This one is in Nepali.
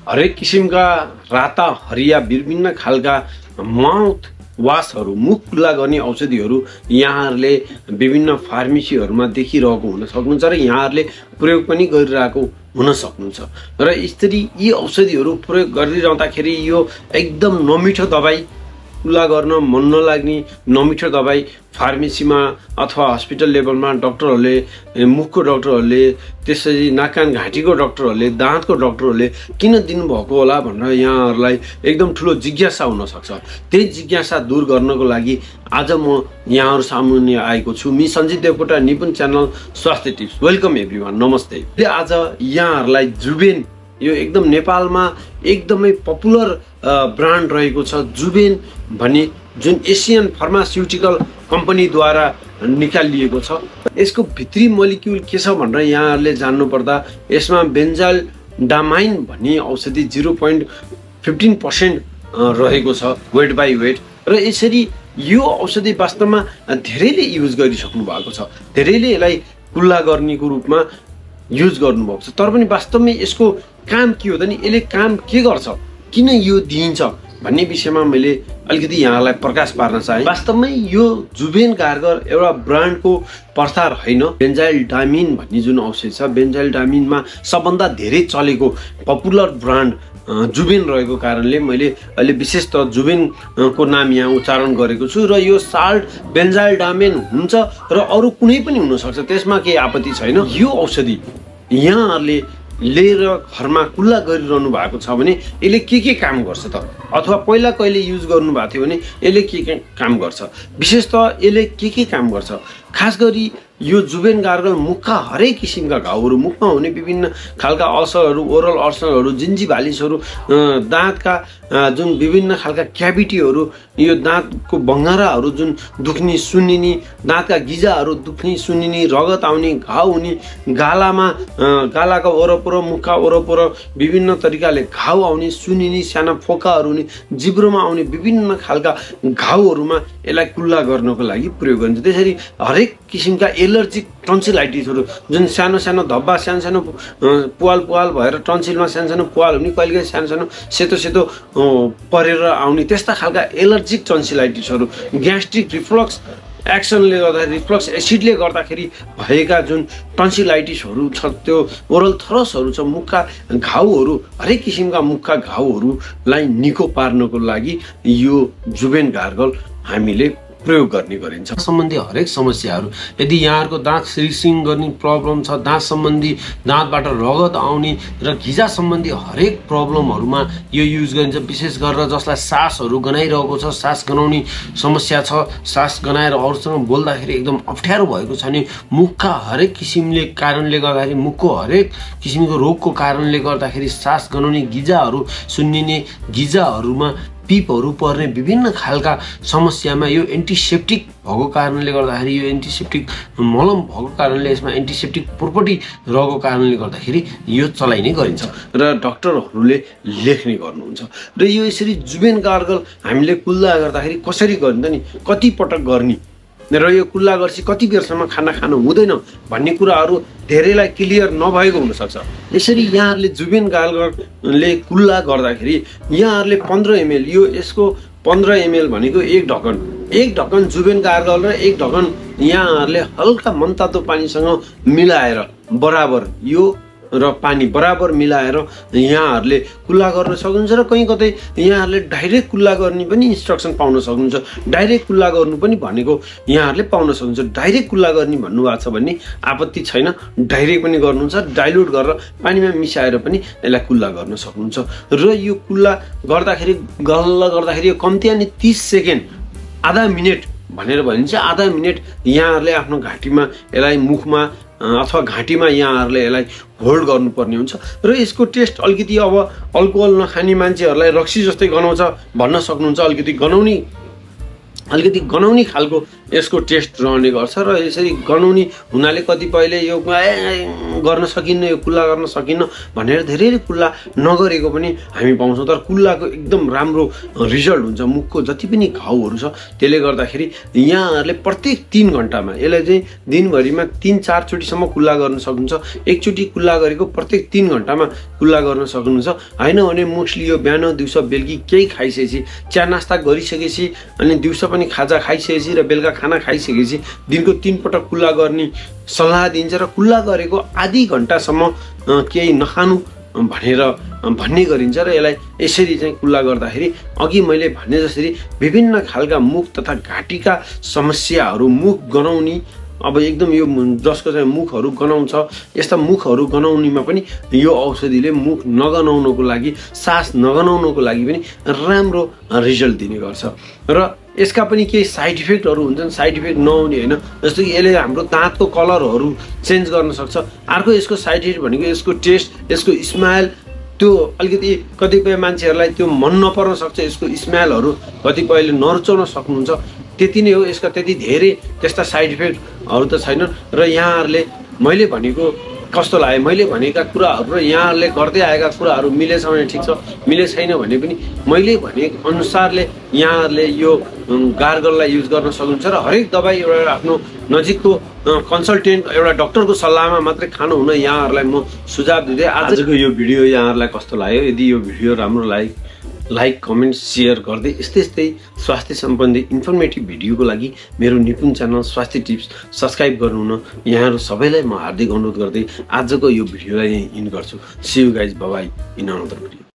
हरेक किसिमका राता हरिया विभिन्न खालका माउथ वासहरू मुख खुल्ला गर्ने औषधिहरू यहाँहरूले विभिन्न फार्मेसीहरूमा देखिरहेको हुन सक्नुहुन्छ र यहाँहरूले प्रयोग पनि गरिरहेको हुन सक्नुहुन्छ। र यसरी यी औषधिहरू प्रयोग गरिरहँदाखेरि यो एकदम नमिठो दबाई, खुल्ला गर्न मन नलाग्ने नमिठो दबाई फार्मेसीमा अथवा हस्पिटल लेभलमा डक्टरहरूले, मुखको डक्टरहरूले, त्यसरी नाक कान घाँटीको डक्टरहरूले, दाँतको डक्टरहरूले किन दिनुभएको होला भनेर यहाँहरूलाई एकदम ठुलो जिज्ञासा हुनसक्छ। त्यही जिज्ञासा दूर गर्नको लागि आज म यहाँहरू सामुन्ने आएको छु। मि सञ्जीवदेवकोटा निपुण च्यानल स्वास्थ्य टिप्स। वेलकम एभ्रिवान, नमस्ते। आज यहाँहरूलाई जुबेन, यो एकदम नेपालमा एकदमै पपुलर ब्रान्ड रहेको छ जुबेन भन्ने, जुन एसियन फार्मास्युटिकल कम्पनीद्वारा निकालिएको छ। यसको भित्री मोलिक्युल के छ भनेर यहाँहरूले जान्नुपर्दा यसमा बेन्जाइलडामाइन भन्ने औषधि 0.15% रहेको छ वेट बाई वेट। र यसरी यो औषधि वास्तवमा धेरैले युज गरिसक्नु भएको छ, धेरैले यसलाई कुल्ला गर्नेको रूपमा युज गर्नुभएको छ। तर पनि वास्तवमै यसको काम के हो त नि, यसले काम के गर्छ, किन यो दिइन्छ भन्ने विषयमा मैले अलिकति यहाँलाई प्रकाश पार्न चाहे। वास्तवमै यो जुबेन कारगर एउटा ब्रान्डको प्रचार होइन। बेन्जाइलडामिन भन्ने जुन औषधि छ, बेन्जाइलडामिनमा सबभन्दा धेरै चलेको पपुलर ब्रान्ड जुबेन रहेको कारणले मैले अहिले विशेषतः जुबेनको नाम यहाँ उच्चारण गरेको छु। र यो साल्ट बेन्जाइलडामिन हुन्छ र अरू कुनै पनि हुनसक्छ, त्यसमा केही आपत्ति छैन। यो औषधि यहाँहरूले लिएर घरमा कुल्ला गरिरहनु भएको छ भने यसले के काम गर्छ त, अथवा पहिला कहिले युज गर्नुभएको थियो भने यसले के काम गर्छ, विशेषतः यसले के काम गर्छ। खास गरी यो जुबेन गार्गल मुखका हरेक किसिमका घाउहरू, मुखमा हुने विभिन्न खालका अल्सरहरू, ओरल अल्सरहरू, जिन्जिभालिसहरू, दाँतका जुन विभिन्न खालका क्याभिटीहरू, यो दाँतको भङ्गाराहरू जुन दुख्ने सुन्निने, दाँतका गिजाहरू दुख्ने सुन्निने, रगत आउने, घाउ हुने, गालाको वरपर, मुखका वरपर विभिन्न तरिकाले घाउ आउने, सुन्निने, साना फोकाहरू हुने, जिब्रोमा आउने विभिन्न खालका घाउहरूमा यसलाई कुल्ला गर्नको लागि प्रयोग गरिन्छ। त्यसरी हरेक किसिमका एलर्जिक टन्सिलाइटिसहरू, जुन सानो सानो धब्बा, सानो सानो पुवाल भएर टन्सिलमा सानो सानो पुवाल हुने, कहिलेकाहीँ सानो सानो सेतो सेतो परेर आउने, त्यस्ता खालका एलर्जिक टन्सिलाइटिसहरू, ग्यास्ट्रिक रिफ्लक्स एक्सनले गर्दा, रिफ्लक्स एसिडले गर्दाखेरि भएका जुन टन्सिलाइटिसहरू छ, त्यो ओरल थ्रसहरू छ, मुखका घाउहरू, हरेक किसिमका मुखका घाउहरूलाई निको पार्नको लागि यो जुबेन गार्गल हामीले प्रयोग गर्ने गरिन्छ। सम्बन्धी हरेक समस्याहरू, यदि यहाँहरूको दाँत सिरिसिङ गर्ने प्रब्लम छ, दाँत सम्बन्धी दाँतबाट रगत आउने र घिजा सम्बन्धी हरेक प्रब्लमहरूमा यो युज गरिन्छ। विशेष गरेर जसलाई सासहरू गनाइरहेको छ, सास गनाउने समस्या छ, सास गनाएर अरूसँग बोल्दाखेरि एकदम अप्ठ्यारो भएको छ भने, मुखका हरेक किसिमले कारणले गर्दाखेरि, मुखको हरेक किसिमको रोगको कारणले गर्दाखेरि सास गनाउने, गिजाहरू सुन्निने, गिजाहरूमा पिपहरू पर्ने विभिन्न खालका समस्यामा यो एन्टिसेप्टिक भएको कारणले गर्दाखेरि, यो एन्टिसेप्टिक मलम भएको कारणले, यसमा एन्टिसेप्टिक प्रोपर्टी रहेको कारणले गर्दाखेरि यो चलाइने गरिन्छ र डक्टरहरूले लेख्ने गर्नुहुन्छ। र यो यसरी जुबेन गार्गल हामीले कुल्ला गर्दाखेरि कसरी गर्ने नि, कति पटक गर्ने र यो कुल्ला गर्छ कति बेरसम्म खाना खानु हुँदैन भन्ने कुराहरू धेरैलाई क्लियर नभएको हुनसक्छ। यसरी यहाँहरूले जुबेन गार्गलले कुल्ला गर्दाखेरि यहाँहरूले 15 ml, यो यसको 15 ml भनेको एक ढक्कन जुबेन गार्गल र एक ढक्कन यहाँहरूले हल्का मनतातो पानीसँग मिलाएर बराबर यो र पानी बराबर मिलाएर यहाँहरूले कुल्ला गर्न सक्नुहुन्छ। र कहीँ कतै यहाँहरूले डाइरेक्ट कुल्ला गर्ने पनि इन्स्ट्रक्सन पाउन सक्नुहुन्छ। डाइरेक्ट कुल्ला गर्नु पनि भनेको यहाँहरूले पाउन सक्नुहुन्छ। डाइरेक्ट कुल्ला गर्ने भन्नुभएको छ भने आपत्ति छैन, डाइरेक्ट पनि गर्नुहुन्छ, डाइल्युट गरेर पानीमा मिसाएर पनि यसलाई कुल्ला गर्न सक्नुहुन्छ। र यो कुल्ला गर्दाखेरि गल्ल गर्दाखेरि यो कम्तीमा नि 30 सेकेन्ड, आधा मिनट भनेर भनिन्छ। आधा मिनट यहाँहरूले आफ्नो घाँटीमा यसलाई, मुखमा अथवा घाँटीमा यहाँहरूले यसलाई होल्ड गर्नुपर्ने हुन्छ। र यसको टेस्ट अलिकति अब अल्कोहल नखाने मान्छेहरूलाई रक्सी जस्तै गनाउँछ भन्न सक्नुहुन्छ। अलिकति गनाउने खालको यसको टेस्ट रहने गर्छ र यसरी गनाउने हुनाले कतिपयले यो गर्न सकिन्न, यो कुल्ला गर्न सकिन्न भनेर धेरैले कुल्ला नगरेको पनि हामी पाउँछौँ। तर कुल्लाको एकदम राम्रो रिजल्ट हुन्छ। मुखको जति पनि घाउहरू छ त्यसले गर्दाखेरि यहाँहरूले प्रत्येक 3 घण्टामा यसलाई चाहिँ दिनभरिमा 3-4 चोटिसम्म कुल्ला गर्न सक्नुहुन्छ। एकचोटि कुल्ला गरेको प्रत्येक 3 घण्टामा कुल्ला गर्न सक्नुहुन्छ। होइन भने मोस्टली यो बिहान दिउँसो बेलुकी केही खाइसकेपछि, चिया नास्ता गरिसकेपछि अनि दिउँसो पनि खाजा खाइसकेपछि र बेलुका खाना खाइसकेपछि दिनको 3 पटक कुल्ला गर्ने सल्लाह दिन्छ र कुल्ला गरेको आधी घण्टासम्म केही नखानु भन्ने गरिन्छ र यसलाई यसरी चाहिँ कुल्ला गर्दाखेरि अघि मैले भने जसरी विभिन्न खालका मुख तथा घाँटीका समस्याहरू, मुख गनाउने, अब एकदम यो जसको चाहिँ मुखहरू गनाउँछ यस्ता मुखहरू गनाउनेमा पनि यो औषधिले मुख नगनाउनको लागि, सास नगनाउनको लागि पनि राम्रो रिजल्ट दिने गर्छ। र यसका पनि केही साइड इफेक्टहरू हुन्छन्। साइड इफेक्ट नहुने होइन, जस्तो कि यसले हाम्रो दाँतको कलरहरू चेन्ज गर्न सक्छ। अर्को यसको साइड इफेक्ट भनेको यसको टेस्ट, यसको स्मेल, त्यो अलिकति कतिपय मान्छेहरूलाई त्यो मन नपर्न सक्छ। यसको स्मेलहरू कतिपयले नरुचाउन सक्नुहुन्छ। त्यति नै हो, यसका त्यति धेरै त्यस्ता साइड इफेक्टहरू त छैनन्। र यहाँहरूले मैले भनेको कस्तो लाग्यो, मैले भनेका कुराहरू र यहाँहरूले गर्दै आएका कुराहरू मिलेछ भने ठिक छ, मिले छैन भने पनि मैले भने अनुसारले यहाँहरूले यो गार्गललाई युज गर्न सक्नुहुन्छ। र हरेक दबाई एउटा आफ्नो नजिकको कन्सल्टेन्ट, एउटा डक्टरको सल्लाहमा मात्रै खानु हुन यहाँहरूलाई म सुझाव दिँदै आजको यो भिडियो यहाँहरूलाई कस्तो लाग्यो, यदि यो भिडियो राम्रो लाग्यो लाइक, कमेन्ट, सेयर गर्दै यस्तै स्वास्थ्य सम्बन्धी इन्फर्मेटिभ भिडियोको लागि मेरो निपुण च्यानल स्वास्थ्य टिप्स सब्सक्राइब गर्नु हुन यहाँहरू सबैलाई म हार्दिक अनुरोध गर्दै आजको यो भिडियोलाई यहीँ इन्ड गर्छु। See you guys, bye bye in another video.